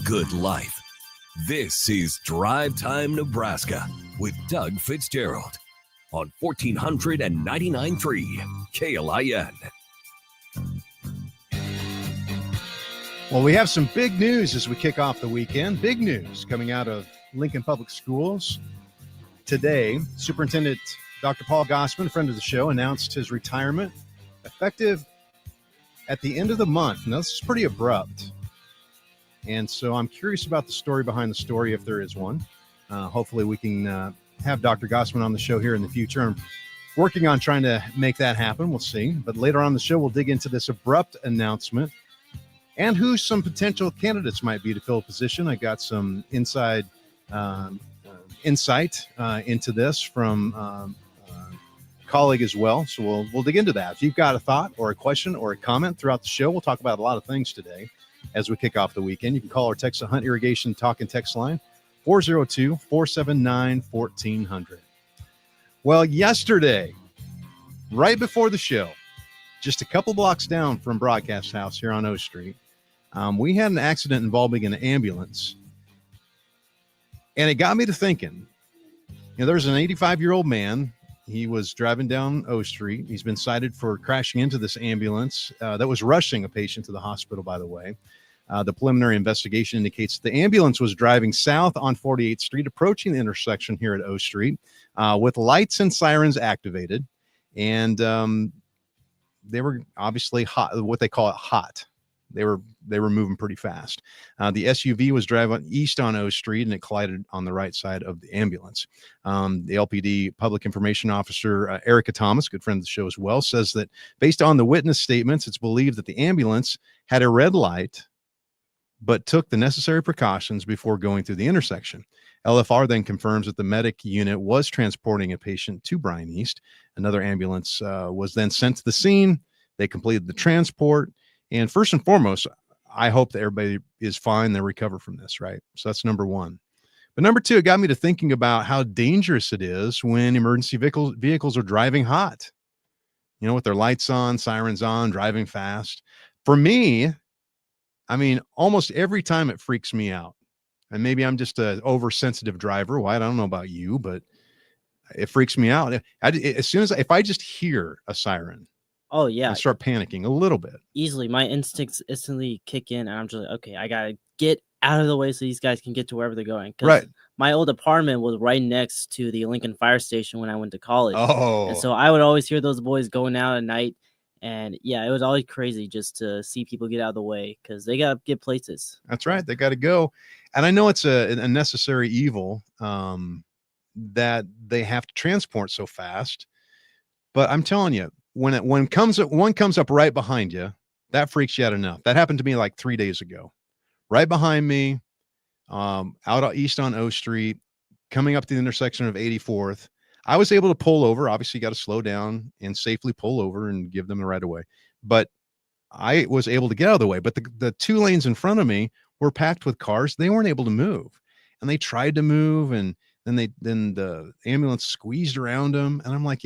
good life. This is Drive Time Nebraska with Doug Fitzgerald on 1499.3 KLIN. Well, we have some big news as we kick off the weekend. Big news coming out of Lincoln Public Schools today. Superintendent Dr. Paul Gausman, friend of the show, announced his retirement effective at the end of the month. Now, this is pretty abrupt. And so I'm curious about the story behind the story, if there is one. Hopefully we can have Dr. Gausman on the show here in the future. I'm working on trying to make that happen. We'll see. But later on the show, we'll dig into this abrupt announcement and who some potential candidates might be to fill a position. I got some inside insight into this from a colleague as well. So we'll dig into that. If you've got a thought or a question or a comment throughout the show, we'll talk about a lot of things today as we kick off the weekend. You can call or text the Hunt Irrigation Talk and Text line, 402-479-1400. Well, yesterday, right before the show, just a couple blocks down from Broadcast House here on O Street, we had an accident involving an ambulance. And it got me to thinking, there's an 85-year-old man. He was driving down O Street. He's been cited for crashing into this ambulance that was rushing a patient to the hospital, by the way. The preliminary investigation indicates the ambulance was driving south on 48th Street, approaching the intersection here at O Street with lights and sirens activated. And they were obviously hot, what they call it hot. They were moving pretty fast. The SUV was driving east on O Street, and it collided on the right side of the ambulance. The LPD Public Information Officer, Erica Thomas, good friend of the show as well, says that based on the witness statements, it's believed that the ambulance had a red light, but took the necessary precautions before going through the intersection. LFR then confirms that the medic unit was transporting a patient to Bryan East. Another ambulance was then sent to the scene. They completed the transport. And first and foremost, I hope that everybody is fine. They recover from this, right? So that's number one. But number two, it got me to thinking about how dangerous it is when emergency vehicles are driving hot, with their lights on, sirens on, driving fast. For me, almost every time it freaks me out. And maybe I'm just an oversensitive driver. Well, I don't know about you, but it freaks me out. If I just hear a siren, oh yeah, I start panicking a little bit. Easily, my instincts instantly kick in, and I'm just like, okay, I gotta get out of the way so these guys can get to wherever they're going. Right. My old apartment was right next to the Lincoln Fire Station when I went to college. Oh. And so I would always hear those boys going out at night. And yeah, it was always crazy just to see people get out of the way because they got to get places. That's right. They got to go. And I know it's a necessary evil that they have to transport so fast. But I'm telling you, when one comes up right behind you, that freaks you out enough. That happened to me like 3 days ago. Right behind me, out east on O Street, coming up to the intersection of 84th. I was able to pull over. Obviously, you got to slow down and safely pull over and give them the right of way. But I was able to get out of the way. But the two lanes in front of me were packed with cars. They weren't able to move. And they tried to move, and then the ambulance squeezed around them. And I'm like,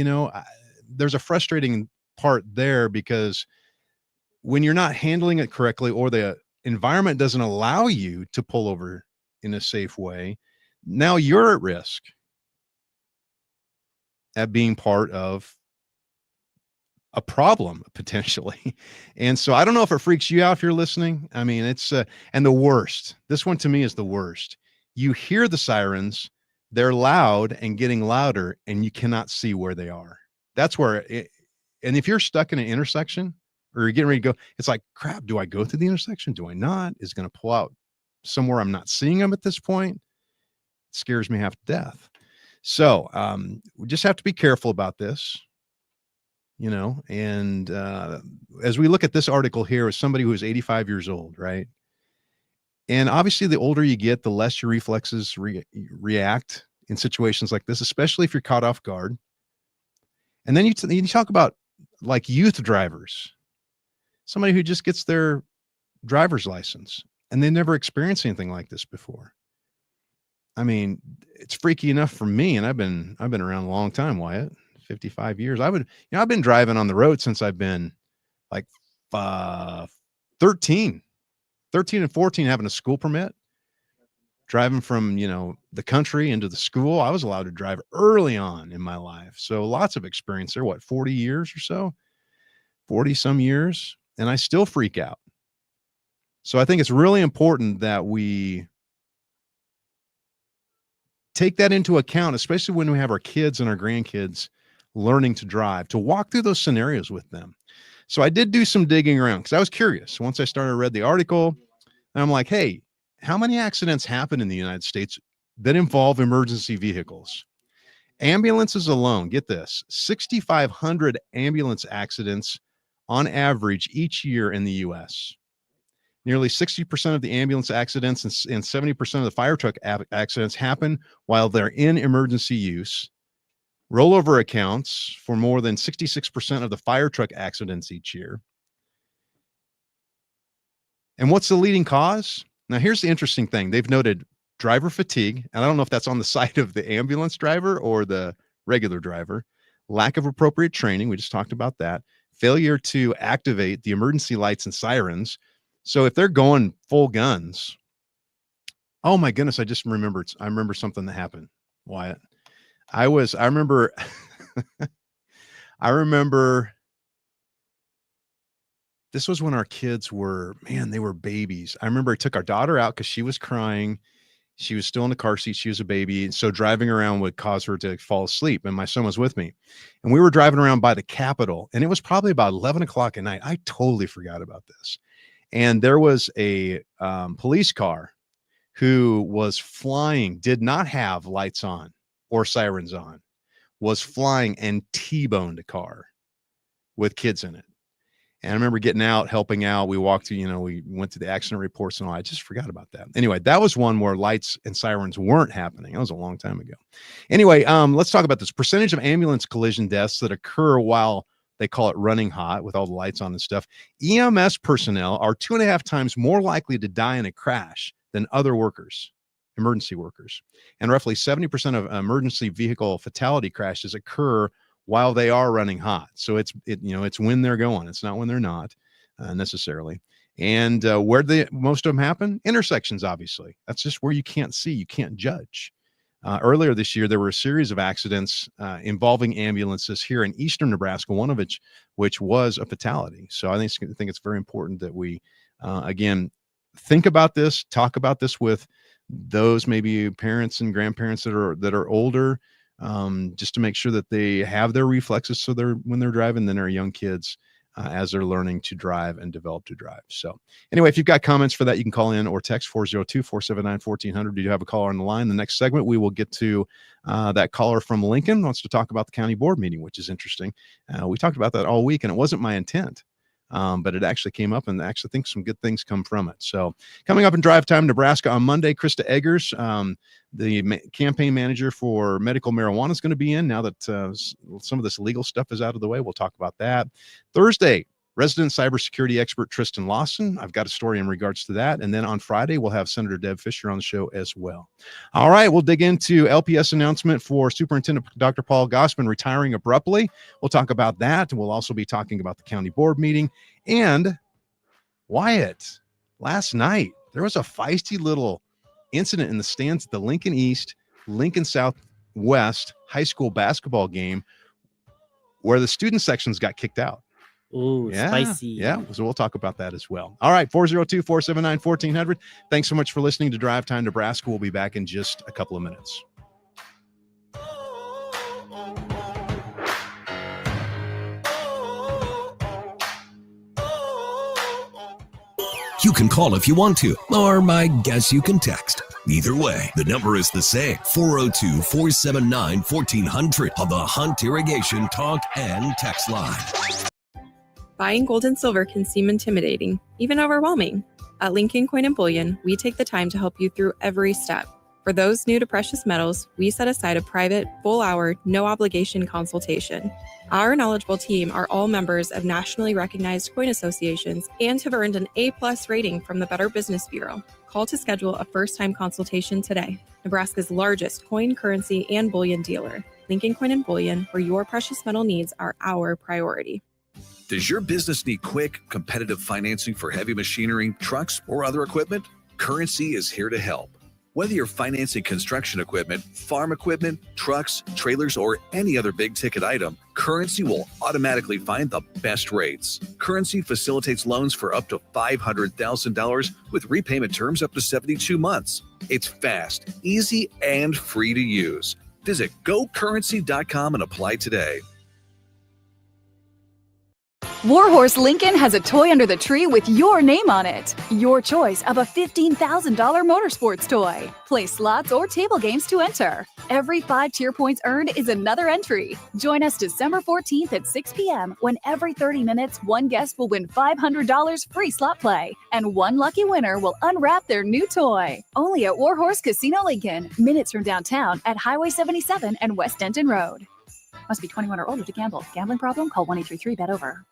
there's a frustrating part there because when you're not handling it correctly or the environment doesn't allow you to pull over in a safe way, now you're at risk at being part of a problem potentially. And so I don't know if it freaks you out if you're listening. It's and the worst, this one to me is the worst. You hear the sirens, they're loud and getting louder, and you cannot see where they are. That's where and if you're stuck in an intersection or you're getting ready to go, it's like, crap, do I go through the intersection? Do I not? Is it going to pull out somewhere I'm not seeing them at this point? It scares me half to death. So we just have to be careful about this, and as we look at this article here as somebody who is 85 years old, right? And obviously the older you get, the less your reflexes react in situations like this, especially if you're caught off guard. And then you talk about like youth drivers, somebody who just gets their driver's license and they never experienced anything like this before. It's freaky enough for me, and I've been around a long time, Wyatt, 55 years. I've been driving on the road since I've been like 13 and 14, having a school permit. driving from, the country into the school. I was allowed to drive early on in my life. So lots of experience there. 40 years or so, 40 some years. And I still freak out. So I think it's really important that we take that into account, especially when we have our kids and our grandkids learning to drive, to walk through those scenarios with them. So I did do some digging around because I was curious. Once I read the article, and I'm like, hey, how many accidents happen in the United States that involve emergency vehicles? Ambulances alone, get this, 6,500 ambulance accidents on average each year in the U.S. Nearly 60% of the ambulance accidents and 70% of the fire truck accidents happen while they're in emergency use. Rollover accounts for more than 66% of the fire truck accidents each year. And what's the leading cause? Now, here's the interesting thing. They've noted driver fatigue, and I don't know if that's on the side of the ambulance driver or the regular driver, lack of appropriate training, we just talked about that, failure to activate the emergency lights and sirens. So if they're going full guns, oh my goodness, I remember something that happened, Wyatt. I remember this was when our kids they were babies. I remember I took our daughter out because she was crying. She was still in the car seat. She was a baby. And so driving around would cause her to fall asleep. And my son was with me. And we were driving around by the Capitol. And it was probably about 11 o'clock at night. I totally forgot about this. And there was a police car who was flying, did not have lights on or sirens on, was flying and T-boned a car with kids in it. And I remember getting out, helping out. We walked to, we went to the accident reports and all. I just forgot about that. Anyway, that was one where lights and sirens weren't happening. That was a long time ago. Anyway, let's talk about this percentage of ambulance collision deaths that occur while they call it running hot with all the lights on and stuff. EMS personnel are 2.5 times more likely to die in a crash than other workers, emergency workers. And roughly 70% of emergency vehicle fatality crashes occur while they are running hot. So it's when they're going. It's not when they're not necessarily. And where most of them happen? Intersections, obviously. That's just where you can't see, you can't judge. Earlier this year, there were a series of accidents involving ambulances here in eastern Nebraska, one of which was a fatality. So I think it's very important that we, again, think about this, talk about this with those maybe parents and grandparents that are older, just to make sure that they have their reflexes so when they're driving, then our young kids as they're learning to drive and develop to drive. So anyway, if you've got comments for that, you can call in or text 402-479-1400. Do you have a caller on the line? The next segment, we will get to that caller from Lincoln wants to talk about the county board meeting, which is interesting. We talked about that all week, and it wasn't my intent. But it actually came up, and I actually think some good things come from it. So coming up in Drive Time Nebraska on Monday, Krista Eggers, the campaign manager for medical marijuana, is going to be in now that some of this legal stuff is out of the way. We'll talk about that. Thursday, resident cybersecurity expert Tristan Lawson. I've got a story in regards to that. And then on Friday, we'll have Senator Deb Fisher on the show as well. All right, we'll dig into LPS announcement for Superintendent Dr. Paul Gausman retiring abruptly. We'll talk about that. We'll also be talking about the county board meeting. And Wyatt, last night, there was a feisty little incident in the stands at the Lincoln East, Lincoln Southwest high school basketball game where the student sections got kicked out. Ooh, spicy. Yeah, so we'll talk about that as well. All right, 402-479-1400. Thanks so much for listening to Drive Time Nebraska. We'll be back in just a couple of minutes. You can call if you want to, or I guess you can text. Either way, the number is the same, 402-479-1400 on the Hunt Irrigation Talk and Text line. Buying gold and silver can seem intimidating, even overwhelming. At Lincoln Coin and Bullion, we take the time to help you through every step. For those new to precious metals, we set aside a private, full-hour, no-obligation consultation. Our knowledgeable team are all members of nationally recognized coin associations and have earned an A+ rating from the Better Business Bureau. Call to schedule a first-time consultation today. Nebraska's largest coin, currency, and bullion dealer. Lincoln Coin and Bullion, where your precious metal needs are our priority. Does your business need quick, competitive financing for heavy machinery, trucks, or other equipment? Currency is here to help. Whether you're financing construction equipment, farm equipment, trucks, trailers, or any other big-ticket item, Currency will automatically find the best rates. Currency facilitates loans for up to $500,000 with repayment terms up to 72 months. It's fast, easy, and free to use. Visit gocurrency.com and apply today. Warhorse Lincoln has a toy under the tree with your name on it. Your choice of a $15,000 motorsports toy. Play slots or table games to enter. Every 5 tier points earned is another entry. Join us December 14th at 6 p.m. when every 30 minutes, one guest will win $500 free slot play. And one lucky winner will unwrap their new toy. Only at Warhorse Casino Lincoln, minutes from downtown at Highway 77 and West Denton Road. Must be 21 or older to gamble. Gambling problem? Call 1-833-BET-OVER.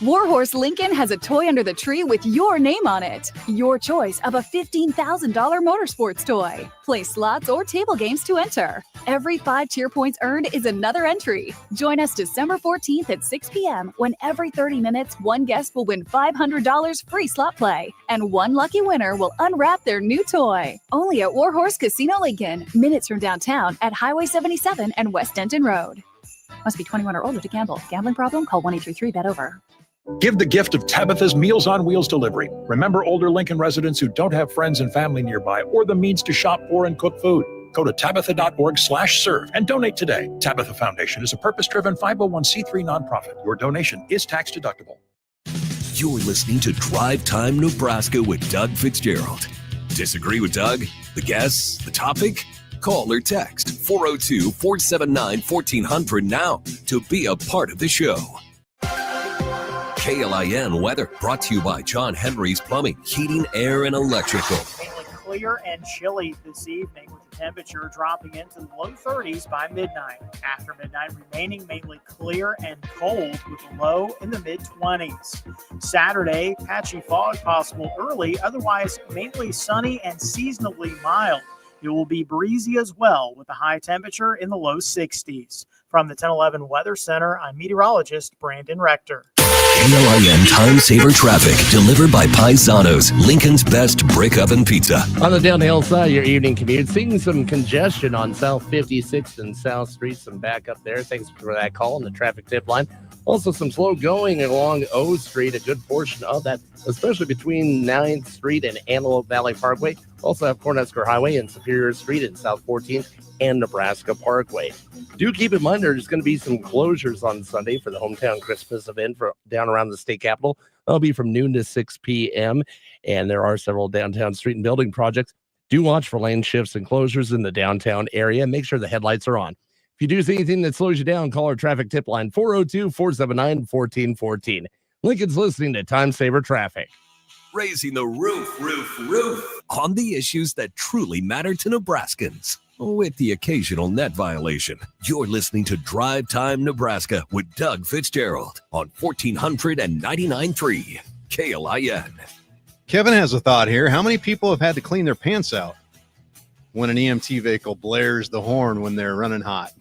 Warhorse Lincoln has a toy under the tree with your name on it. Your choice of a $15,000 motorsports toy. Play slots or table games to enter. Every 5 tier points earned is another entry. Join us December 14th at 6 p.m. when every 30 minutes, one guest will win $500 free slot play. And one lucky winner will unwrap their new toy. Only at Warhorse Casino Lincoln, minutes from downtown at Highway 77 and West Denton Road. Must be 21 or older to gamble. Gambling problem? Call 1-833-BET-OVER. Give the gift of Tabitha's Meals on Wheels delivery. Remember older Lincoln residents who don't have friends and family nearby or the means to shop for and cook food. Go to tabitha.org/serve and donate today. Tabitha Foundation is a purpose-driven 501c3 nonprofit. Your donation is tax deductible. You're listening to Drive Time Nebraska with Doug Fitzgerald. Disagree with Doug? The guests? The topic? Call or text 402-479-1400 now to be a part of the show. KLIN weather brought to you by John Henry's Plumbing, Heating, Air, and Electrical. Mainly clear and chilly this evening with the temperature dropping into the low 30s by midnight. After midnight, remaining mainly clear and cold with a low in the mid-20s. Saturday, patchy fog possible early, otherwise mainly sunny and seasonally mild. It will be breezy as well with a high temperature in the low 60s. From the 1011 Weather Center, I'm meteorologist Brandon Rector. KLIN Time Saver Traffic, delivered by Paisanos, Lincoln's best brick oven pizza. On the downhill side, your evening commute, seeing some congestion on South 56th and South Street, some backup there. Thanks for that call on the traffic tip line. Also, some slow going along O Street, a good portion of that, especially between 9th Street and Antelope Valley Parkway. Also have Cornhusker Highway and Superior Street and South 14th and Nebraska Parkway. Do keep in mind there's going to be some closures on Sunday for the hometown Christmas event for down around the state capitol. That'll be from noon to 6 p.m. And there are several downtown street and building projects. Do watch for lane shifts and closures in the downtown area. Make sure the headlights are on. If you do see anything that slows you down, call our traffic tip line 402-479-1414. Lincoln's listening to Time Saver Traffic. Raising the roof on the issues that truly matter to Nebraskans. With the occasional net violation. You're listening to Drive Time Nebraska with Doug Fitzgerald on 1499.3 KLIN. Kevin has a thought here. How many people have had to clean their pants out when an EMT vehicle blares the horn when they're running hot?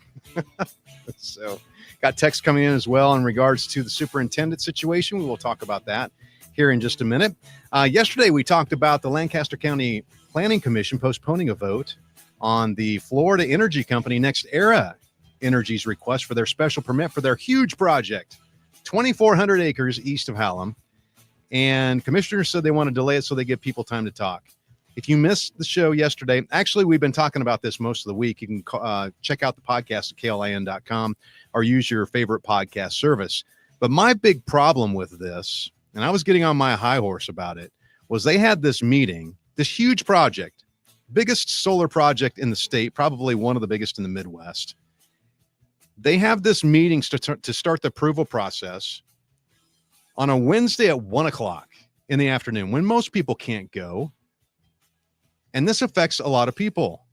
So, got text coming in as well in regards to the superintendent situation. We will talk about that here in just a minute. Yesterday, we talked about the Lancaster County Planning Commission postponing a vote on the Florida Energy Company NextEra Energy's request for their special permit for their huge project, 2,400 acres east of Hallam. And commissioners said they want to delay it so they give people time to talk. If you missed the show yesterday, actually, we've been talking about this most of the week. You can check out the podcast at klin.com or use your favorite podcast service. But my big problem with this, and I was getting on my high horse about it, was they had this meeting, this huge project, biggest solar project in the state, probably one of the biggest in the Midwest. They have this meeting to start the approval process on a Wednesday at 1 o'clock in the afternoon when most people can't go. And this affects a lot of people.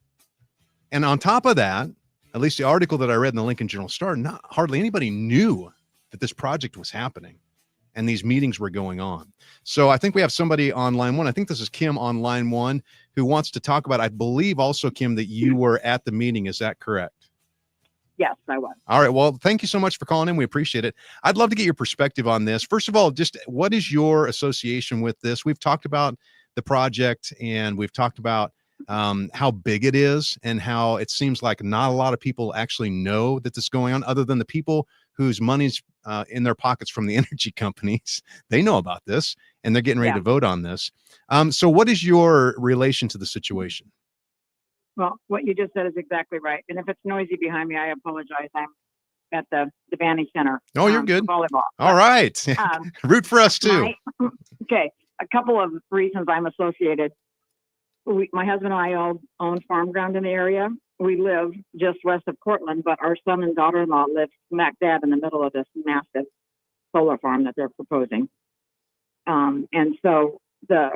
And on top of that, at least the article that I read in the Lincoln Journal-Star, not hardly anybody knew that this project was happening and these meetings were going on. So I think we have somebody on line one. I think this is Kim on line one who wants to talk about, I believe also, Kim, that you were at the meeting. Is that correct? Yes, I was. All right. Well, thank you so much for calling in. We appreciate it. I'd love to get your perspective on this. First of all, just what is your association with this? We've talked about the project and we've talked about how big it is and how it seems like not a lot of people actually know that this is going on, other than the people whose money's in their pockets from the energy companies. They know about this and they're getting ready to vote on this. So what is your relation to the situation? Well, what you just said is exactly right. And if it's noisy behind me, I apologize. I'm at the Vanny Center. Oh, you're good. Volleyball. All right. Root for us too. Okay. A couple of reasons I'm associated. My husband and I all own farm ground in the area. We live just west of Cortland, but our son and daughter-in-law live smack dab in the middle of this massive solar farm that they're proposing. And so the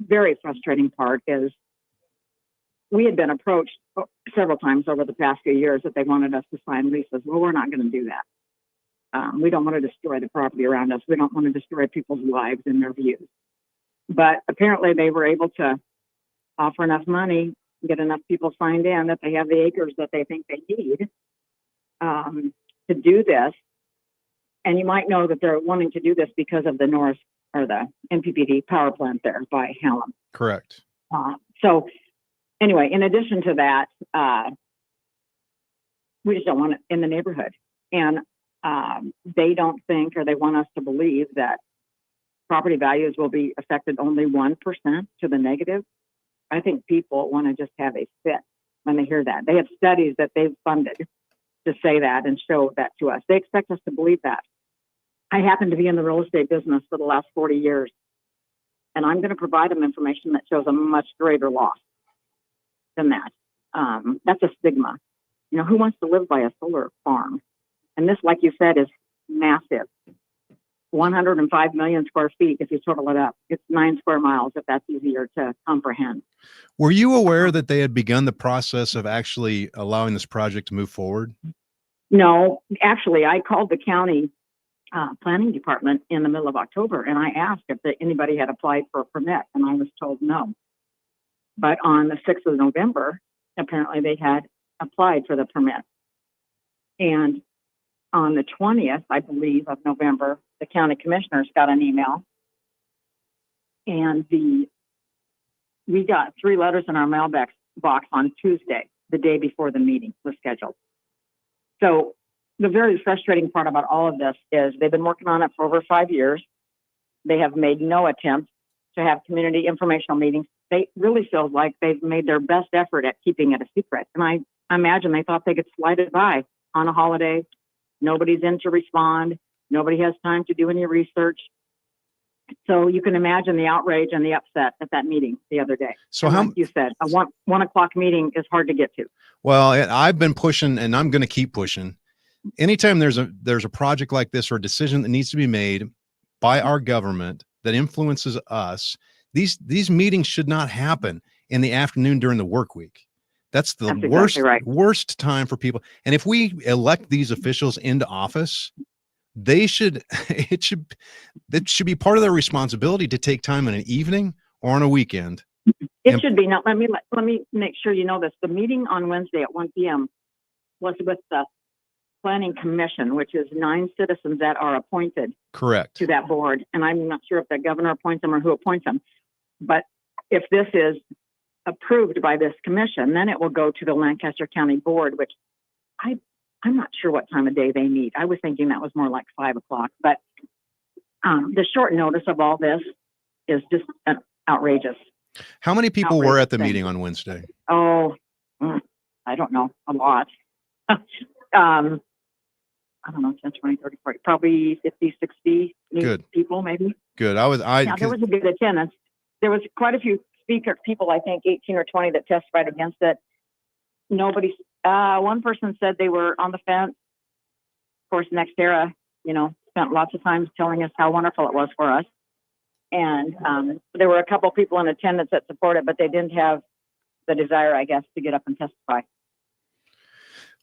very frustrating part is we had been approached several times over the past few years that they wanted us to sign leases. Well, we're not going to do that. We don't want to destroy the property around us. We don't want to destroy people's lives and their views. But apparently they were able to offer enough money, get enough people signed in that they have the acres that they think they need to do this. And you might know that they're wanting to do this because of the Norris or the NPPD power plant there by Hallam. Correct. So anyway, in addition to that, we just don't want it in the neighborhood. And they don't think, or they want us to believe, that property values will be affected only 1% to the negative. I think people want to just have a fit when they hear that. They have studies that they've funded to say that and show that to us. They expect us to believe that. I happen to be in the real estate business for the last 40 years, and I'm going to provide them information that shows a much greater loss than that. That's a stigma. You know, who wants to live by a solar farm? And this, like you said, is massive. 105 million square feet, if you total it up. It's 9 square miles, if that's easier to comprehend. Were you aware that they had begun the process of actually allowing this project to move forward? No, actually, I called the county planning department in the middle of October, and I asked if anybody had applied for a permit, and I was told no. But on the 6th of November, apparently they had applied for the permit. And on the 20th, I believe, of November, the county commissioners got an email, and we got 3 letters in our mailbox on Tuesday, the day before the meeting was scheduled. So the very frustrating part about all of this is they've been working on it for over 5 years. They have made no attempt to have community informational meetings. They really feel like they've made their best effort at keeping it a secret. And I imagine they thought they could slide it by on a holiday. Nobody's in to respond. Nobody has time to do any research. So you can imagine the outrage and the upset at that meeting the other day. So like you said, a 1 o'clock meeting is hard to get to. Well, I've been pushing, and I'm going to keep pushing. Anytime there's a project like this or a decision that needs to be made by our government that influences us, these meetings should not happen in the afternoon during the work week. That's the worst time for people. And if we elect these officials into office, it should be part of their responsibility to take time in an evening or on a weekend. It should be. Now, let me make sure you know this. The meeting on Wednesday at 1 p.m. was with the Planning Commission, which is 9 citizens that are appointed correct to that board. And I'm not sure if the governor appoints them or who appoints them. But if this is approved by this commission, then it will go to the Lancaster County Board, which I'm not sure what time of day they meet. I was thinking that was more like 5 o'clock. But the short notice of all this is just outrageous. How many people were at the meeting on Wednesday? Oh, I don't know. A lot. I don't know, 10, 20, 30, 40, probably 50, 60 people, maybe. Good. There was a good attendance. There was quite a few people, I think 18 or 20 that testified against it. One person said they were on the fence. Of course, NextEra, spent lots of time telling us how wonderful it was for us. And there were a couple people in attendance that supported, but they didn't have the desire, I guess, to get up and testify.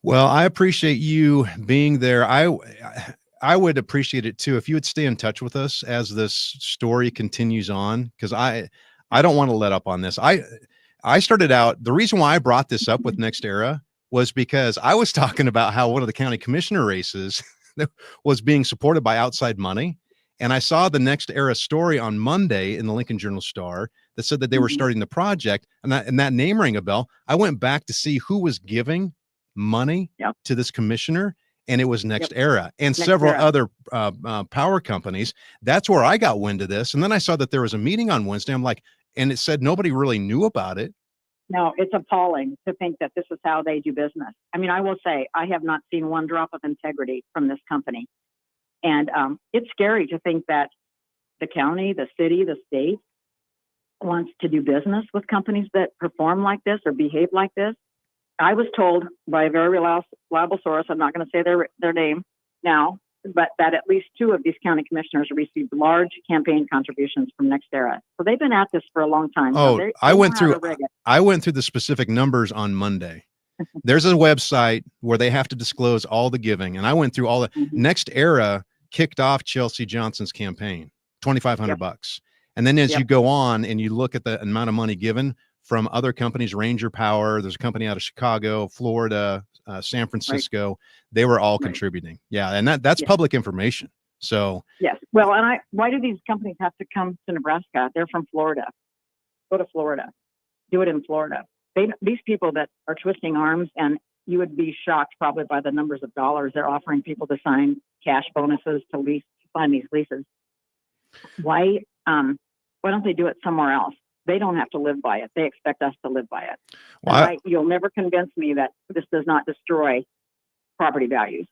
Well, I appreciate you being there. I would appreciate it too if you would stay in touch with us as this story continues on, because I don't want to let up on this. I started out, the reason why I brought this up with NextEra was because I was talking about how one of the county commissioner races was being supported by outside money. And I saw the NextEra story on Monday in the Lincoln Journal-Star that said that they were starting the project, and that name rang a bell. I went back to see who was giving money to this commissioner, and it was Next Era and several other power companies. That's where I got wind of this. And then I saw that there was a meeting on Wednesday. I'm like, and it said nobody really knew about it. No, it's appalling to think that this is how they do business. I mean, I will say I have not seen one drop of integrity from this company. And it's scary to think that the county, the city, the state wants to do business with companies that perform like this or behave like this. I was told by a very reliable source, I'm not going to say their name now, but that at least 2 of these county commissioners received large campaign contributions from Next Era. So they've been at this for a long time. Oh, so I went through the specific numbers on Monday. There's a website where they have to disclose all the giving. And I went through all the Next Era kicked off Chelsea Johnson's campaign, $2,500. And then as you go on and you look at the amount of money given from other companies, Ranger Power, there's a company out of Chicago, Florida, San Francisco, they were all contributing. Yeah. And that's public information. So yes. Well, and why do these companies have to come to Nebraska? They're from Florida. Go to Florida. Do it in Florida. These people that are twisting arms, and you would be shocked probably by the numbers of dollars they're offering people to sign cash bonuses to sign these leases. Why don't they do it somewhere else? They don't have to live by it. They expect us to live by it. Well, you'll never convince me that this does not destroy property values.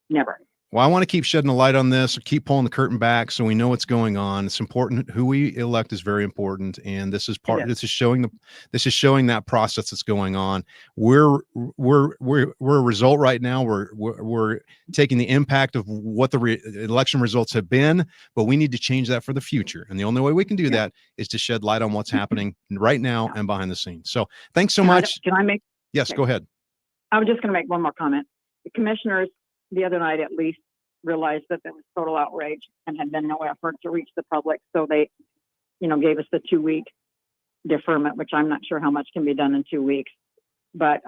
Never. Well, I want to keep shedding a light on this, keep pulling the curtain back so we know what's going on. It's important. Who we elect is very important. And this is this is showing that process that's going on. We're a result right now. We're taking the impact of what the election results have been, but we need to change that for the future. And the only way we can do that is to shed light on what's happening right now and behind the scenes. So thanks so much. Can I make? Yes, go ahead. I was just going to make one more comment. The commissioners the other night at least realized that there was total outrage and had been no effort to reach the public. So they, gave us the 2-week deferment, which I'm not sure how much can be done in 2 weeks, but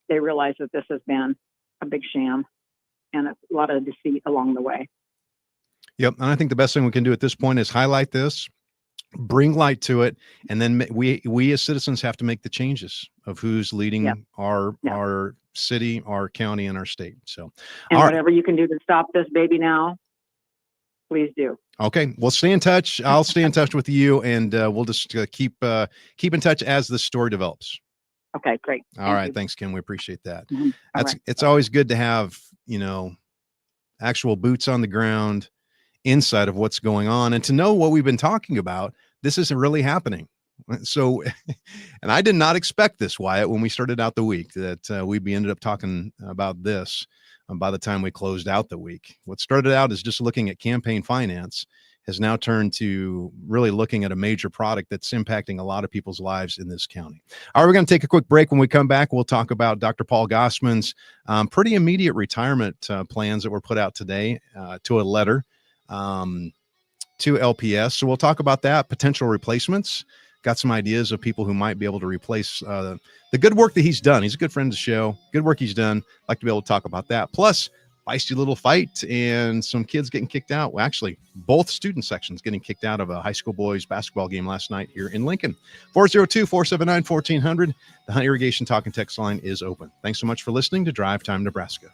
they realized that this has been a big sham and a lot of deceit along the way. Yep. And I think the best thing we can do at this point is highlight this, bring light to it, and then we as citizens have to make the changes of who's leading our city, our county, and our state. So, and whatever you can do to stop this baby now, please do. Okay, well, stay in touch. I'll stay in touch with you, and we'll just keep in touch as this story develops. Okay, great. All right, thanks, Kim. We appreciate that. Mm-hmm. It's always good to have actual boots on the ground, insight of what's going on, and to know what we've been talking about. This isn't really happening. So, and I did not expect this, Wyatt, when we started out the week, that we'd be ended up talking about this by the time we closed out the week. What started out as just looking at campaign finance has now turned to really looking at a major product that's impacting a lot of people's lives in this county. All right, we're going to take a quick break. When we come back, we'll talk about Dr. Paul Gausman's pretty immediate retirement plans that were put out today to a letter to LPS. So we'll talk about that, potential replacements. Got some ideas of people who might be able to replace the good work that he's done. He's a good friend of the show. Good work he's done. Like to be able to talk about that. Plus, feisty little fight and some kids getting kicked out. Well, actually, both student sections getting kicked out of a high school boys basketball game last night here in Lincoln. 402-479-1400. The Hunt Irrigation Talk and Text line is open. Thanks so much for listening to Drive Time Nebraska.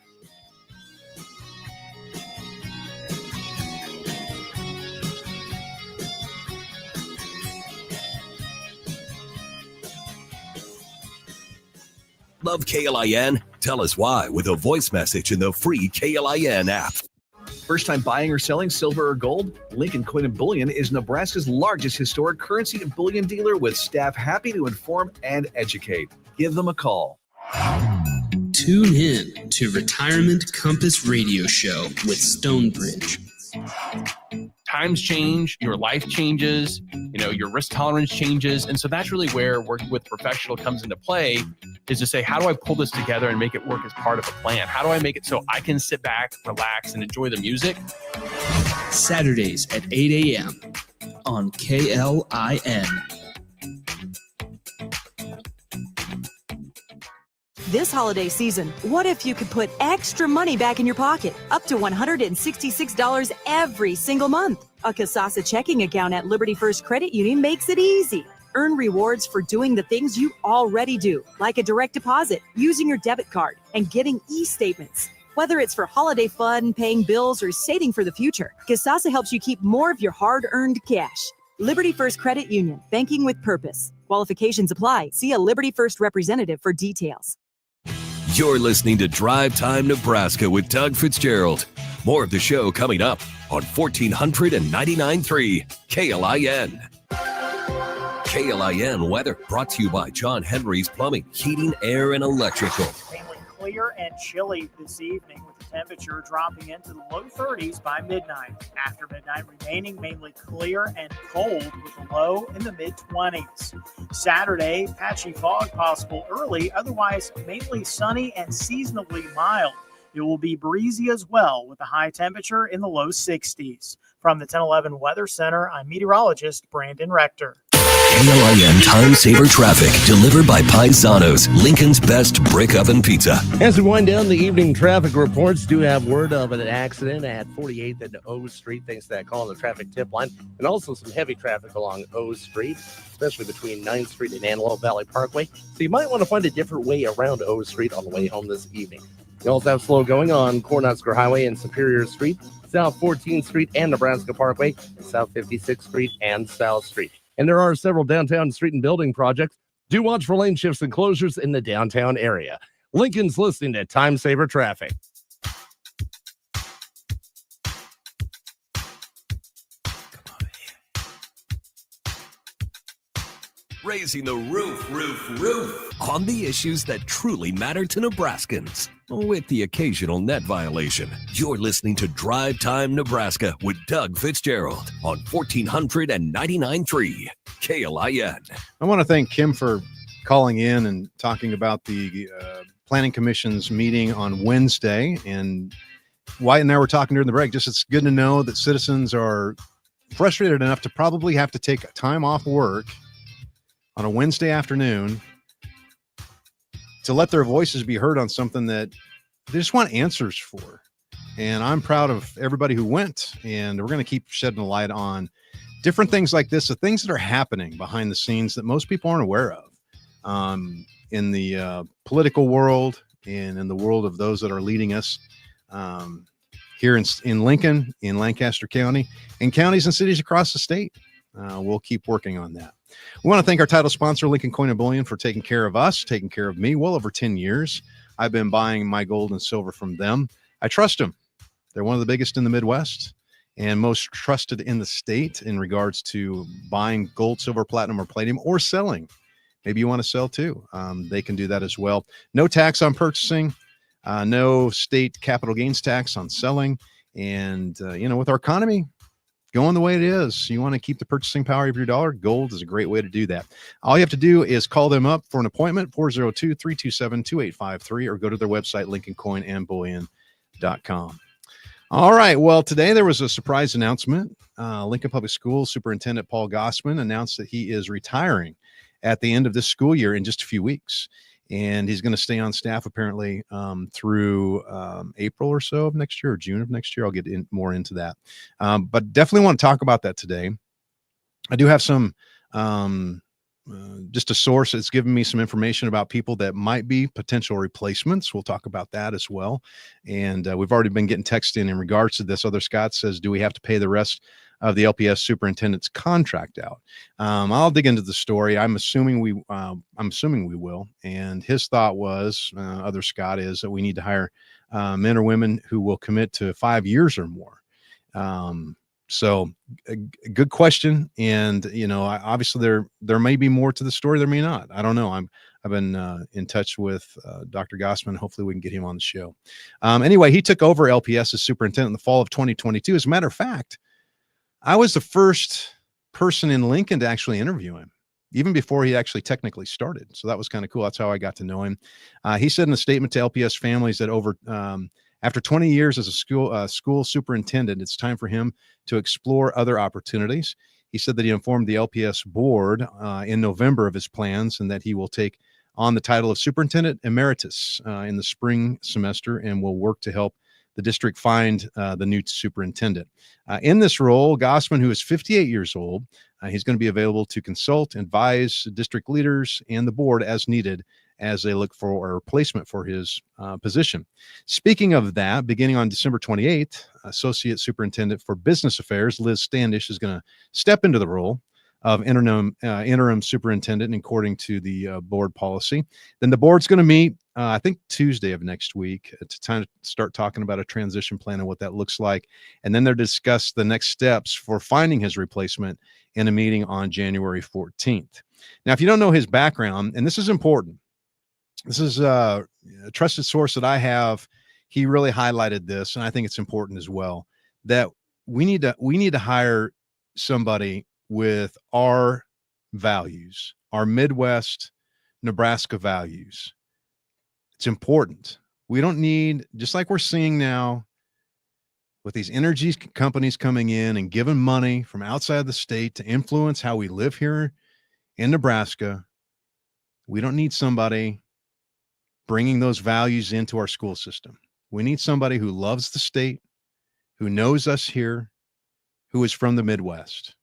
Love KLIN? Tell us why with a voice message in the free KLIN app. First time buying or selling silver or gold? Lincoln Coin and Bullion is Nebraska's largest historic currency and bullion dealer with staff happy to inform and educate. Give them a call. Tune in to Retirement Compass Radio Show with Stonebridge. Times change, your life changes, your risk tolerance changes. And so that's really where working with a professional comes into play, is to say, how do I pull this together and make it work as part of a plan? How do I make it so I can sit back, relax, and enjoy the music? Saturdays at 8 a.m. on KLIN. This holiday season, what if you could put extra money back in your pocket, up to $166 every single month? A Kasasa checking account at Liberty First Credit Union makes it easy. Earn rewards for doing the things you already do, like a direct deposit, using your debit card, and getting e-statements. Whether it's for holiday fun, paying bills, or saving for the future, Gasasa helps you keep more of your hard-earned cash. Liberty First Credit Union, banking with purpose. Qualifications apply. See a Liberty First representative for details. You're listening to Drive Time Nebraska with Doug Fitzgerald. More of the show coming up on 1499.3 KLIN. KLIN weather brought to you by John Henry's Plumbing, Heating, Air, and Electrical. Mainly clear and chilly this evening, with the temperature dropping into the low 30s by midnight. After midnight, remaining mainly clear and cold, with a low in the mid-20s. Saturday, patchy fog possible early, otherwise mainly sunny and seasonably mild. It will be breezy as well, with a high temperature in the low 60s. From the 1011 Weather Center, I'm meteorologist Brandon Rector. KLIN Time Saver Traffic, delivered by Paisanos, Lincoln's best brick oven pizza. As we wind down the evening traffic reports, do have word of an accident at 48th and O Street, thanks to that call on the traffic tip line, and also some heavy traffic along O Street, especially between 9th Street and Antelope Valley Parkway. So you might want to find a different way around O Street on the way home this evening. You also have slow going on Cornhusker Highway and Superior Street, South 14th Street and Nebraska Parkway, and South 56th Street and South Street. And there are several downtown street and building projects. Do watch for lane shifts and closures in the downtown area. Lincoln's listening to Time Saver Traffic. Raising the roof on the issues that truly matter to Nebraskans, with the occasional net violation. You're listening to Drive Time Nebraska with Doug Fitzgerald on 1499.3 KLIN. I want to thank Kim for calling in and talking about the Planning Commission's meeting on Wednesday. And Wyatt and I were talking during the break. Just it's good to know that citizens are frustrated enough to probably have to take time off work on a Wednesday afternoon to let their voices be heard on something that they just want answers for. And I'm proud of everybody who went, and we're going to keep shedding a light on different things like this, the things that are happening behind the scenes that most people aren't aware of in the political world and in the world of those that are leading us here in Lincoln, in Lancaster County, and counties and cities across the state. We'll keep working on that. We want to thank our title sponsor, Lincoln Coin and Bullion, for taking care of us, taking care of me. Well over 10 years, I've been buying my gold and silver from them. I trust them. They're one of the biggest in the Midwest and most trusted in the state in regards to buying gold, silver, platinum, or palladium, or selling. Maybe you want to sell too. They can do that as well. No tax on purchasing, no state capital gains tax on selling. And, with our economy going the way it is, you want to keep the purchasing power of your dollar. Gold is a great way to do that. All you have to do is call them up for an appointment, 402-327-2853, or go to their website, lincolncoinandbullion.com. All right. Well, today there was a surprise announcement. Lincoln Public Schools Superintendent Paul Gausman announced that he is retiring at the end of this school year in just a few weeks. And he's going to stay on staff apparently through April or so of next year, or June of next year. I'll get more into that. But definitely want to talk about that today. I do have some, just a source that's given me some information about people that might be potential replacements. We'll talk about that as well. And we've already been getting text in regards to this. Other Scott says, do we have to pay the rest of the LPS superintendent's contract out? I'll dig into the story. I'm assuming we will. And his thought was, other Scott, is that we need to hire men or women who will commit to 5 years or more. So a good question. And, obviously there may be more to the story. There may not. I don't know. I've been in touch with Dr. Gausman. Hopefully we can get him on the show. Anyway, he took over LPS as superintendent in the fall of 2022. As a matter of fact, I was the first person in Lincoln to actually interview him, even before he actually technically started. So that was kind of cool. That's how I got to know him. He said in a statement to LPS families that after 20 years as a school superintendent, it's time for him to explore other opportunities. He said that he informed the LPS board in November of his plans, and that he will take on the title of Superintendent Emeritus in the spring semester, and will work to help the district find the new superintendent. In this role, Gausman, who is 58 years old, He's going to be available to consult, advise district leaders and the board as needed as they look for a replacement for his position. Speaking of that, beginning on December 28th, Associate Superintendent for Business Affairs, Liz Standish, is going to step into the role of interim superintendent according to the board policy. Then the board's going to meet, I think, Tuesday of next week to start talking about a transition plan and what that looks like. And then they'll discuss the next steps for finding his replacement in a meeting on January 14th. Now, if you don't know his background, and this is important, this is a trusted source that I have. He really highlighted this, and I think it's important as well, that we need to hire somebody with our values, our Midwest Nebraska values. It's important. We don't need, just like we're seeing now with these energy companies coming in and giving money from outside the state to influence how we live here in Nebraska, we don't need somebody bringing those values into our school system. We need somebody who loves the state, who knows us here, who is from the Midwest.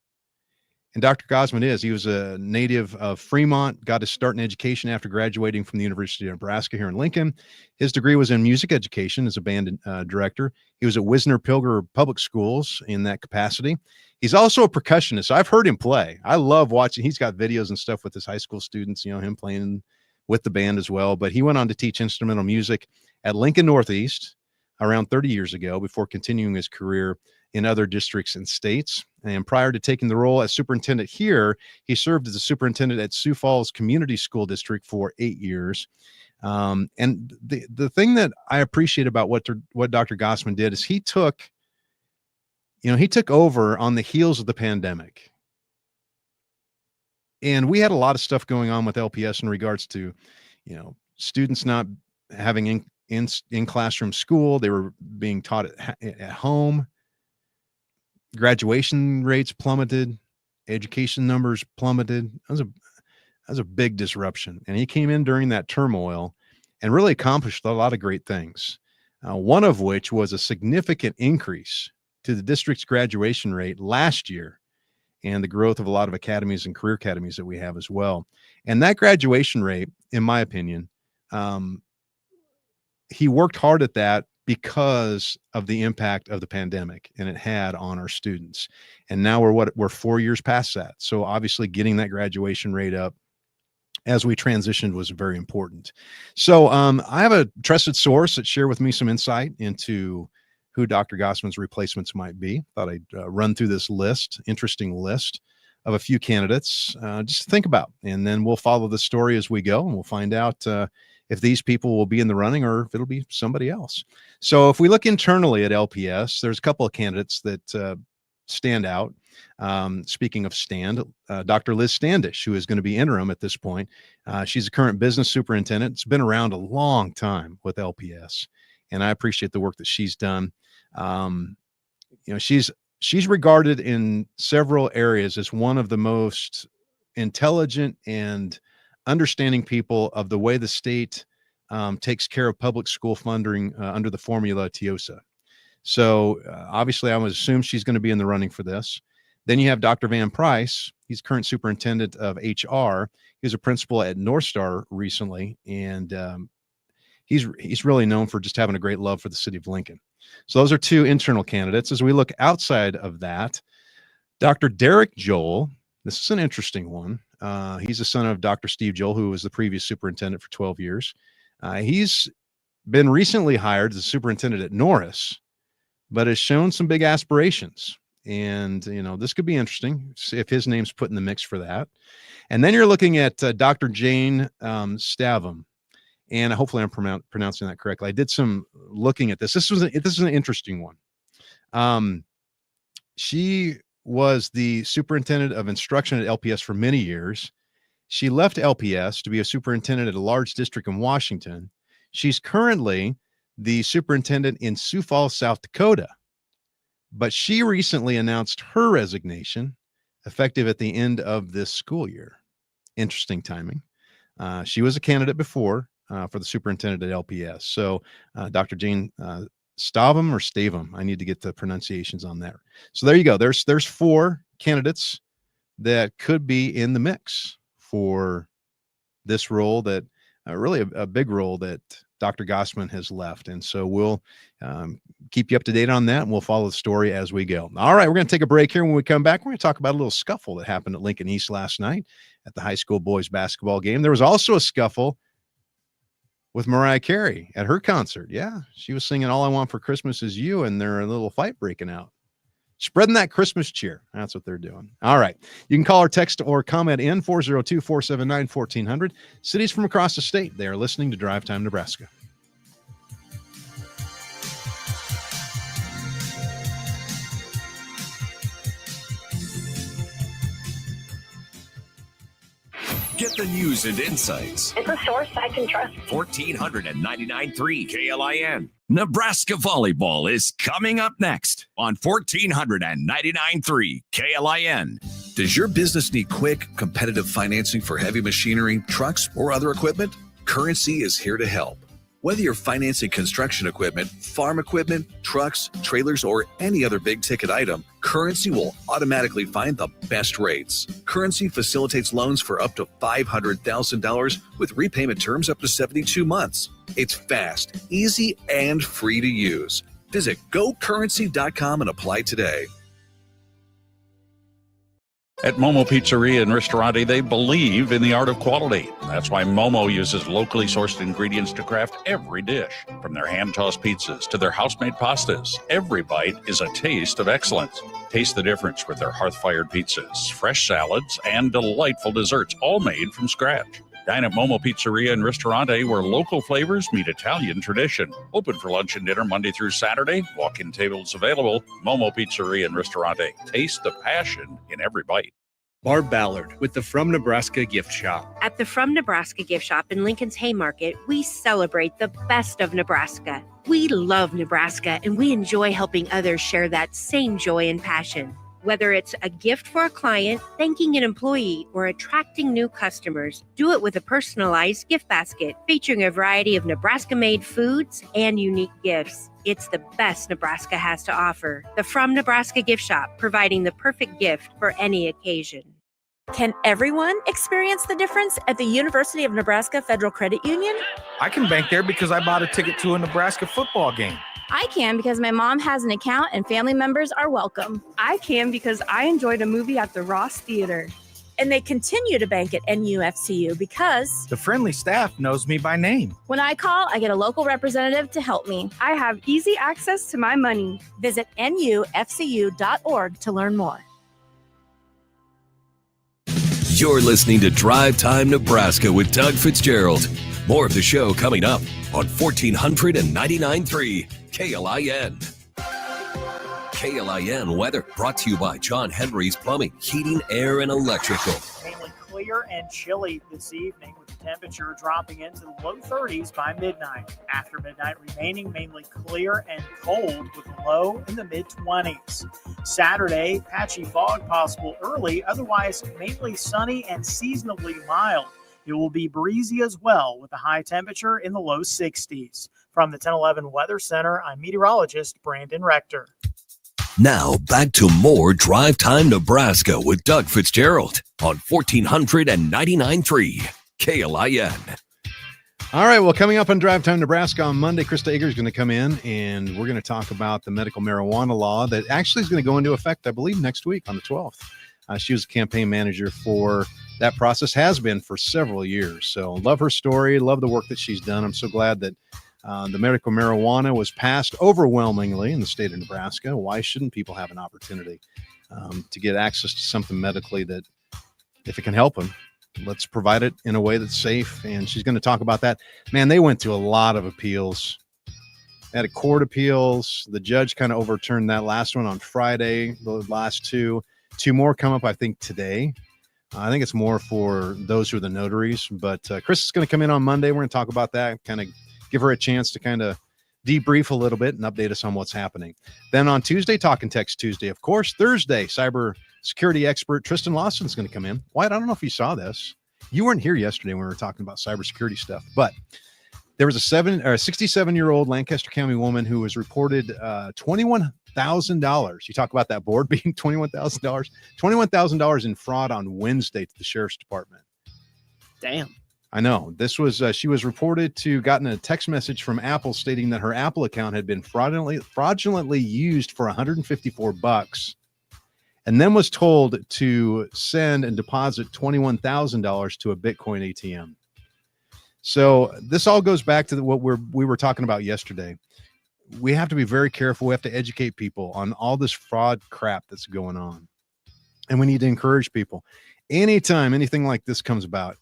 And Dr. Gausman he was a native of Fremont, got his start in education after graduating from the University of Nebraska here in Lincoln. His degree was in music education as a band director. He was at Wisner-Pilger Public Schools in that capacity. He's also a percussionist. I've heard him play. I love watching. He's got videos and stuff with his high school students, him playing with the band as well. But he went on to teach instrumental music at Lincoln Northeast around 30 years ago before continuing his career in other districts and states. And prior to taking the role as superintendent here, he served as a superintendent at Sioux Falls Community School District for 8 years. And the thing that I appreciate about what Dr. Gausman did is he took over on the heels of the pandemic. And we had a lot of stuff going on with LPS in regards to, students not having in classroom school. They were being taught at home. Graduation rates plummeted. Education numbers plummeted. That was a big disruption. And he came in during that turmoil and really accomplished a lot of great things. One of which was a significant increase to the district's graduation rate last year, and the growth of a lot of academies and career academies that we have as well. And that graduation rate, in my opinion, he worked hard at that because of the impact of the pandemic and it had on our students. And now we're 4 years past that. So obviously getting that graduation rate up as we transitioned was very important. So I have a trusted source that shared with me some insight into who Dr. Gausman's replacements might be. Thought I'd run through this interesting list of a few candidates just to think about. And then we'll follow the story as we go, and we'll find out if these people will be in the running or if it'll be somebody else. So if we look internally at LPS, there's a couple of candidates that stand out. Speaking of Dr. Liz Standish, who is going to be interim at this point. She's a current business superintendent. It's been around a long time with LPS, and I appreciate the work that she's done. She's regarded in several areas as one of the most intelligent and understanding people of the way the state takes care of public school funding under the formula TIOSA. So obviously I would assume she's going to be in the running for this. Then you have Dr. Van Price. He's current superintendent of HR. He was a principal at North Star recently, and he's really known for just having a great love for the city of Lincoln. So those are two internal candidates. As we look outside of that, Dr. Derek Joel, this is an interesting one. He's the son of Dr. Steve Joel, who was the previous superintendent for 12 years. He's been recently hired as a superintendent at Norris, but has shown some big aspirations. And, this could be interesting if his name's put in the mix for that. And then you're looking at Dr. Jane Stavum. And hopefully I'm pronouncing that correctly. I did some looking at this. This is an interesting one. She was the superintendent of instruction at LPS for many years. She left LPS to be a superintendent at a large district in Washington. She's currently the superintendent in Sioux Falls, South Dakota. But she recently announced her resignation effective at the end of this school year. Interesting timing. She was a candidate before for the superintendent at LPS. So Dr. Jane Stavum or Stavum, I need to get the pronunciations on there. So there you go. There's four candidates that could be in the mix for this role that really a big role that Dr. Gausman has left. And so we'll keep you up to date on that, and we'll follow the story as we go. All right, we're going to take a break here. When we come back, we're going to talk about a little scuffle that happened at Lincoln East last night at the high school boys basketball game. There was also a scuffle with Mariah Carey at her concert. Yeah, she was singing All I Want for Christmas Is You, and there's a little fight breaking out. Spreading that Christmas cheer. That's what they're doing. All right. You can call or text or comment in 402-479-1400. Cities from across the state. They are listening to Drive Time Nebraska. Get the news and insights. It's a source I can trust. 1499.3 KLIN. Nebraska volleyball is coming up next on 1499.3 KLIN. Does your business need quick, competitive financing for heavy machinery, trucks, or other equipment? Currency is here to help. Whether you're financing construction equipment, farm equipment, trucks, trailers, or any other big-ticket item, Currency will automatically find the best rates. Currency facilitates loans for up to $500,000 with repayment terms up to 72 months. It's fast, easy, and free to use. Visit gocurrency.com and apply today. At Momo Pizzeria and Ristorante, they believe in the art of quality. That's why Momo uses locally sourced ingredients to craft every dish. From their hand-tossed pizzas to their house-made pastas, every bite is a taste of excellence. Taste the difference with their hearth-fired pizzas, fresh salads, and delightful desserts, all made from scratch. Dine at Momo Pizzeria and Ristorante, where local flavors meet Italian tradition. Open for lunch and dinner Monday through Saturday. Walk-in tables available. Momo Pizzeria and Ristorante. Taste the passion in every bite. Barb Ballard with the From Nebraska Gift Shop. At the From Nebraska Gift Shop in Lincoln's Haymarket, we celebrate the best of Nebraska. We love Nebraska, and we enjoy helping others share that same joy and passion. Whether it's a gift for a client, thanking an employee, or attracting new customers, do it with a personalized gift basket featuring a variety of Nebraska-made foods and unique gifts. It's the best Nebraska has to offer. The From Nebraska Gift Shop, providing the perfect gift for any occasion. Can everyone experience the difference at the University of Nebraska Federal Credit Union? I can bank there because I bought a ticket to a Nebraska football game. I can because my mom has an account and family members are welcome. I can because I enjoyed a movie at the Ross Theater. And they continue to bank at NUFCU because the friendly staff knows me by name. When I call, I get a local representative to help me. I have easy access to my money. Visit NUFCU.org to learn more. You're listening to Drive Time Nebraska with Doug Fitzgerald. More of the show coming up on 1499.3 KLIN. KLIN weather brought to you by John Henry's Plumbing, Heating, Air, and Electrical. Mainly clear and chilly this evening, with the temperature dropping into the low 30s by midnight. After midnight, remaining mainly clear and cold with a low in the mid-20s. Saturday, patchy fog possible early, otherwise mainly sunny and seasonably mild. It will be breezy as well, with a high temperature in the low 60s. From the 1011 Weather Center, I'm meteorologist Brandon Rector. Now, back to more Drive Time Nebraska with Doug Fitzgerald on 1499.3 KLIN. All right, well, coming up on Drive Time Nebraska on Monday, Krista Eger is going to come in, and we're going to talk about the medical marijuana law that actually is going to go into effect, I believe, next week on the 12th. She was a campaign manager for that process, has been for several years. So love her story, love the work that she's done. I'm so glad that the medical marijuana was passed overwhelmingly in the state of Nebraska. Why shouldn't people have an opportunity to get access to something medically that, if it can help them, let's provide it in a way that's safe? And she's going to talk about that. Man, they went to a lot of appeals. They had a court appeals. The judge kind of overturned that last one on Friday. The last two more come up, I think, today. I think it's more for those who are the notaries. But Chris is going to come in on Monday. We're going to talk about that, kind of give her a chance to kind of debrief a little bit and update us on what's happening. Then on Tuesday, Talk and Text Tuesday, of course. Thursday, cyber security expert Tristan Lawson is going to come in. Wyatt, I don't know if you saw this. You weren't here yesterday when we were talking about cybersecurity stuff, but There was a 67-year-old Lancaster County woman who was reported $21,000. You talk about that board being $21,000. $21,000 in fraud on Wednesday to the sheriff's department. Damn. I know. This was she was reported to gotten a text message from Apple stating that her Apple account had been fraudulently used for $154, and then was told to send and deposit $21,000 to a Bitcoin ATM. So this all goes back to what we were talking about yesterday. We have to be very careful. We have to educate people on all this fraud crap that's going on. And we need to encourage people. Anytime anything like this comes about,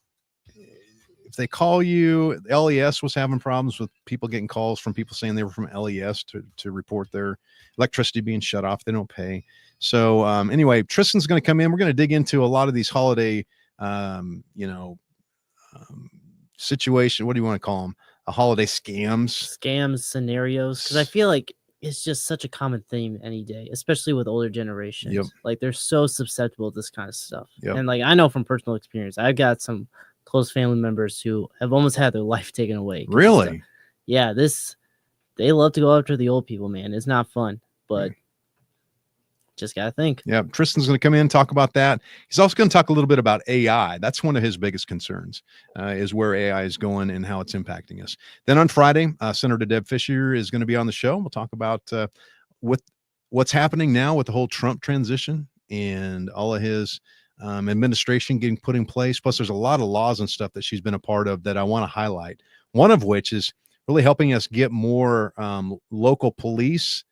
if they call you, LES was having problems with people getting calls from people saying they were from LES to report their electricity being shut off. They don't pay. So anyway, Tristan's going to come in. We're going to dig into a lot of these holiday, situation. What do you want to call them? A holiday scams scenarios. Because I feel like it's just such a common theme any day, especially with older generations. Yep. Like they're so susceptible to this kind of stuff. Yep. And like I know from personal experience, I've got some close family members who have almost had their life taken away. Really? Yeah, they love to go after the old people, man. It's not fun, but just gotta think. Yeah, Tristan's going to come in and talk about that. He's also going to talk a little bit about AI. That's one of his biggest concerns, is where AI is going and how it's impacting us. Then on Friday, Senator Deb Fischer is going to be on the show. We'll talk about what's happening now with the whole Trump transition and all of his administration getting put in place. Plus, there's a lot of laws and stuff that she's been a part of that I want to highlight. One of which is really helping us get more local police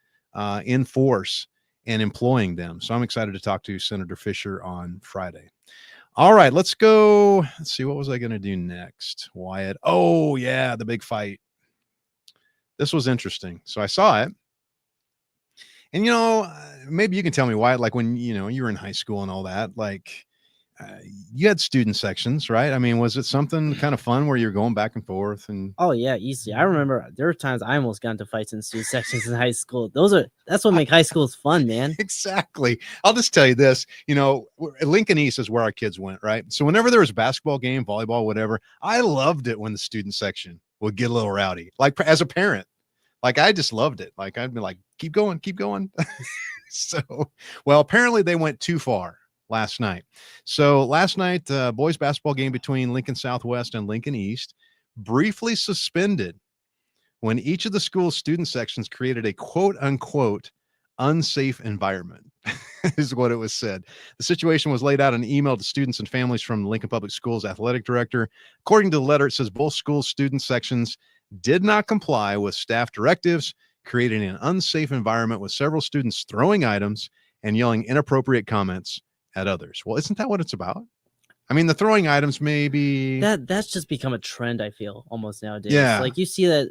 in force and employing them. So I'm excited to talk to Senator Fischer on Friday. All right, let's go. Let's see. What was I going to do next, Wyatt? Oh, yeah, the big fight. This was interesting. So I saw it. And, maybe you can tell me, Wyatt, like when, you were in high school and all that, like you had student sections, right? I mean, was it something kind of fun where you're going back and forth? And oh yeah, easy. I remember there were times I almost got into fights in student sections in high school. That's what make high schools fun, man. Exactly. I'll just tell you this, Lincoln East is where our kids went, right? So whenever there was a basketball game, volleyball, whatever, I loved it when the student section would get a little rowdy. Like as a parent, like I just loved it. Like I'd be like, keep going. So, well, apparently they went too far last night. So last night, boys basketball game between Lincoln Southwest and Lincoln East briefly suspended when each of the school's student sections created a quote unquote unsafe environment is what it was said. The situation was laid out in an email to students and families from Lincoln Public Schools athletic director. According to the letter, it says both schools' student sections did not comply with staff directives, creating an unsafe environment with several students throwing items and yelling inappropriate comments at others. Well, isn't that what it's about? I mean, the throwing items maybe that's just become a trend, I feel, almost nowadays. Yeah. Like you see that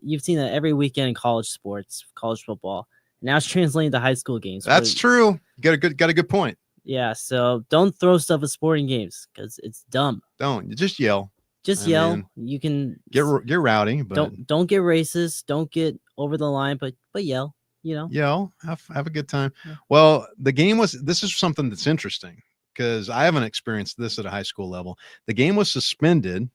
you've seen that every weekend in college sports, college football. Now it's translating to high school games. That's true. Got a good point. Yeah, so don't throw stuff at sporting games because it's dumb. Don't. You just yell. Just yell. You can get rowdy, but don't get racist. Don't get over the line, but yell. Yell. Have a good time. Yeah. Well, this is something that's interesting because I haven't experienced this at a high school level. The game was suspended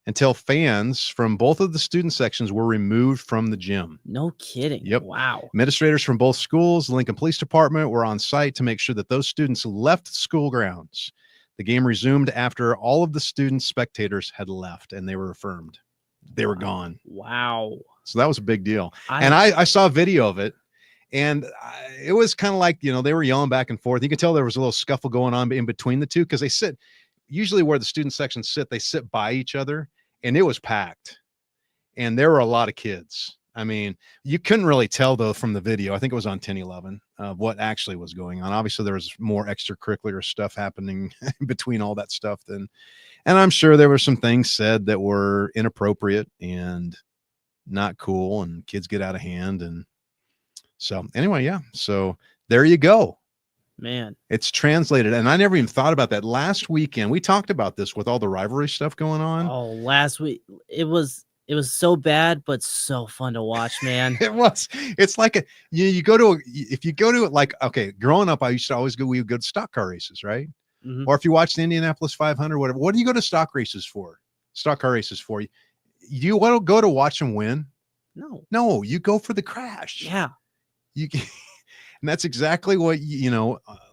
until fans from both of the student sections were removed from the gym. No kidding. Yep. Wow. Administrators from both schools, the Lincoln Police Department, were on site to make sure that those students left school grounds. The game resumed after all of the students, spectators had left, and they were affirmed. They were gone. Wow. So that was a big deal. I saw a video of it, and it was kind of like, they were yelling back and forth. You could tell there was a little scuffle going on in between the two because they sit, usually where the student sections sit, they sit by each other, and it was packed. And there were a lot of kids. I mean, you couldn't really tell, though, from the video. I think it was on 1011 what actually was going on. Obviously, there was more extracurricular stuff happening between all that stuff. And I'm sure there were some things said that were inappropriate and not cool, and kids get out of hand. And so anyway, yeah. So there you go. Man, it's translated. And I never even thought about that. Last weekend, we talked about this with all the rivalry stuff going on. Oh, last week, it was so bad, but so fun to watch, man. It was. It's like you go to if you go to it, like, okay, growing up, I used to always we would go to stock car races, right? Mm-hmm. Or if you watch the Indianapolis 500, whatever, what do you go to stock races for? Stock car races for? you want to go to watch them win? No, you go for the crash. Yeah. And that's exactly what,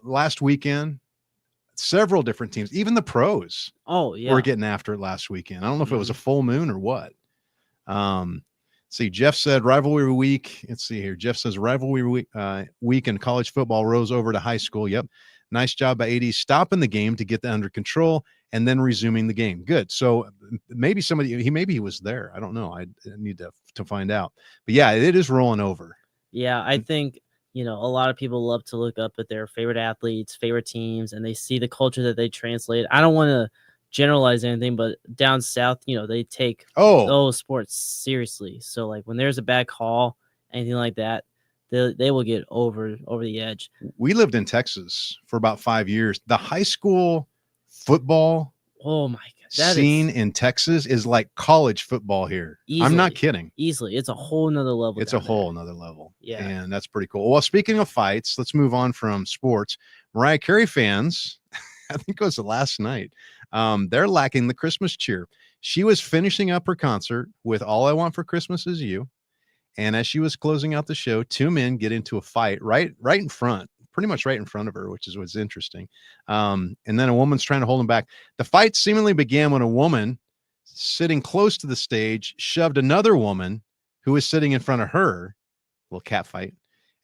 last weekend, several different teams, even the pros were getting after it last weekend. I don't know if it was a full moon or what. See, Jeff said rivalry week. Let's see here. Jeff says rivalry week in college football rose over to high school. Yep. Nice job by AD stopping the game to get that under control and then resuming the game. Good. So maybe he was there. I don't know. I need to find out. But yeah, it is rolling over. Yeah, I think, a lot of people love to look up at their favorite athletes, favorite teams, and they see the culture that they translate. I don't want to generalize anything, but down south, they take those sports seriously. So like when there's a bad call, anything like that, they will get over the edge. We lived in Texas for about 5 years. The high school football scene in Texas is like college football here. Easily, I'm not kidding. Easily. It's a whole nother level. It's a whole nother level. Yeah. And that's pretty cool. Well, speaking of fights, let's move on from sports. Mariah Carey fans, I think it was the last night, they're lacking the Christmas cheer. She was finishing up her concert with All I Want for Christmas Is You. And as she was closing out the show, two men get into a fight right in front, pretty much right in front of her, which is what's interesting. And then a woman's trying to hold him back. The fight seemingly began when a woman sitting close to the stage shoved another woman who was sitting in front of her, little cat fight.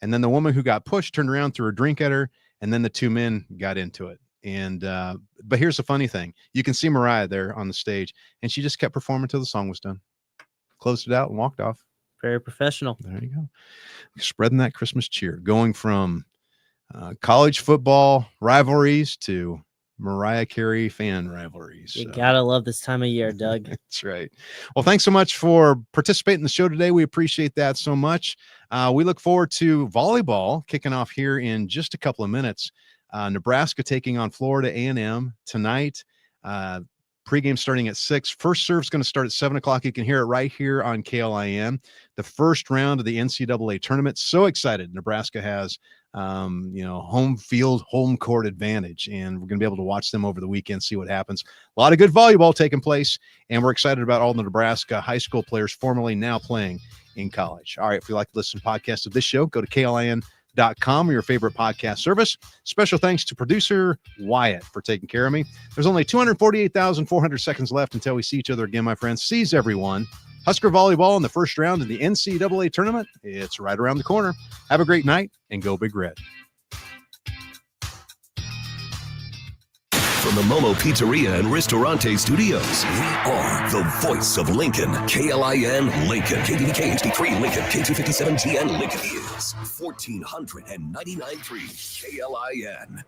And then the woman who got pushed turned around, threw a drink at her, and then the two men got into it. And but here's the funny thing. You can see Mariah there on the stage, and she just kept performing till the song was done. Closed it out and walked off. Very professional. There you go. Spreading that Christmas cheer. Going from college football rivalries to Mariah Carey fan rivalries. You gotta love this time of year, Doug. That's right. Well, thanks so much for participating in the show today. We appreciate that so much. We look forward to volleyball kicking off here in just a couple of minutes. Nebraska taking on Florida A&M tonight. Pregame starting at 6. First serve is going to start at 7 o'clock. You can hear it right here on KLIN. The first round of the NCAA tournament. So excited. Nebraska has, home field, home court advantage, and we're going to be able to watch them over the weekend, see what happens. A lot of good volleyball taking place, and we're excited about all the Nebraska high school players formerly now playing in college. All right, if you'd like to listen to podcasts of this show, go to KLIN.com or your favorite podcast service. Special thanks to producer Wyatt for taking care of me. There's only 248,400 seconds left until we see each other again, my friends. Seize everyone. Husker volleyball in the first round of the NCAA tournament. It's right around the corner. Have a great night and go Big Red. From the Momo Pizzeria and Ristorante Studios, we are the voice of Lincoln. KLIN Lincoln. KDDK HD3 Lincoln. K257GN Lincoln is 1499.3 KLIN.